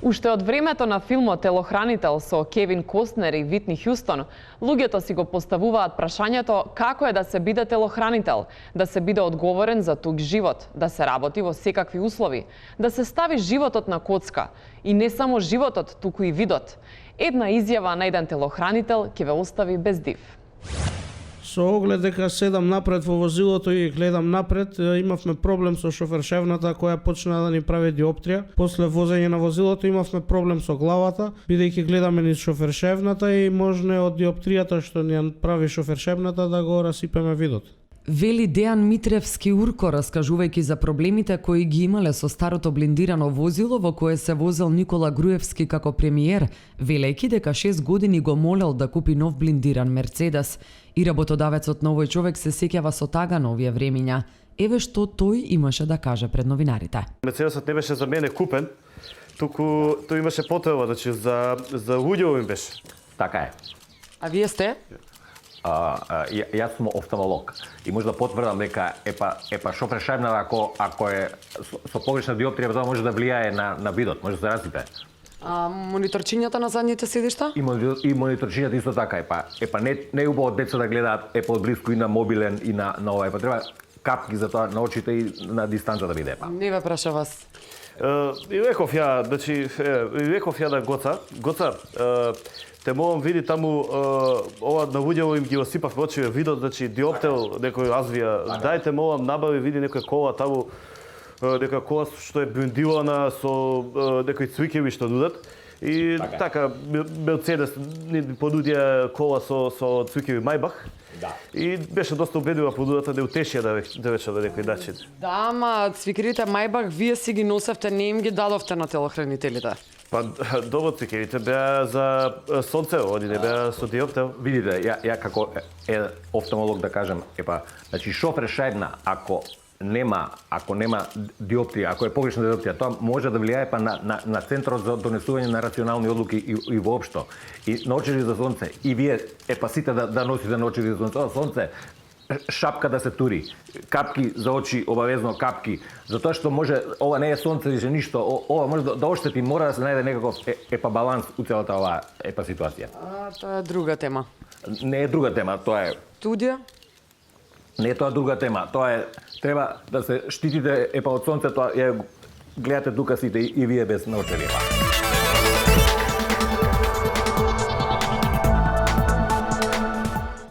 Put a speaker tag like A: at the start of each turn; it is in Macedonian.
A: Уште од времето на филмот Телохранител со Кевин Костнер и Витни Хјустон, луѓето си го поставуваат прашањето како е да се биде телохранител, да се биде одговорен за туг живот, да се работи во секакви услови, да се стави животот на коцка. И не само животот, туку и видот. Една изјава на еден телохранител ќе ве остави без див.
B: Со оглед дека седам напред во возилото и гледам напред, имавме проблем со шофершевната која почна да ни прави диоптрија. После возење на возилото имавме проблем со главата, бидејќи гледаме низ шофершевната и можне од диоптријата што ни прави шофершевната да го расипеме видот.
C: Вели Дејан Митревски Урко, раскажувајќи за проблемите кои ги имале со старото блиндирано возило во кое се возел Никола Груевски како премиер, велејќи дека 6 години го молел да купи нов блиндиран Мерцедес. И работодавецот на овој човек се сеќава со тага на овие времиња. Еве што тој имаше да каже пред новинарите.
D: Мерцедесот не беше за мене купен, туку тој имаше потреба, значи за луѓето им беше.
E: Така е.
C: А вие сте?
E: Јас сум офталмолог и може да потврдам дека шофершевна ако е со погрешна диоптрија, тоа може да влијае на видот, може да се расипе.
C: А мониторчињата на задните седишта?
E: И мониторчињата исто така не е убаво деца да гледаат од близко и на мобилен и на ова, треба капки за тоа на очите и на дистанца да биде.
C: Не ве праша вас.
D: И реков ја, значи, на Гоца, те молам види таму ова на луѓето им ги осипав очиве видот, значи диоптел некој развија. Дајте молам набави види некоја кола таму, некоја кола што е брендирана со некои цвикеви што дудат. И така Мерцедес ни понудија кола со цвикеви Мајбах.
E: Да.
D: И беше доста убедлива понудата, да утешија да рече на некој начин.
C: Да, ама цвикерите Мајбах вие си ги носевте, не им ги дадовте на телохранителите.
D: Па добро, цвикерите беа за сонце, они не беа со диоптел.
E: Видите, ја како офталмолог да кажам, значи шофершевна ако нема диоптрија, ако е погрешна диоптрија, тоа може да влијае на центарот за донесување на рационални одлуки и воопшто. И на очири за сонце. И вие сите да носите на очири за сонце, шапка да се тури, капки за очи, обавезно капки, затоа што може, ова не е сонце, више ништо, ова може да оштети, мора да се најде некаков баланс у целата оваа ситуација.
C: Тоа е друга тема.
E: Не е друга тема, тоа е...
C: Студија?
E: Не е тоа друга тема, тоа е, треба да се штитите од сонцето, гледате тука сите и вие без наочари.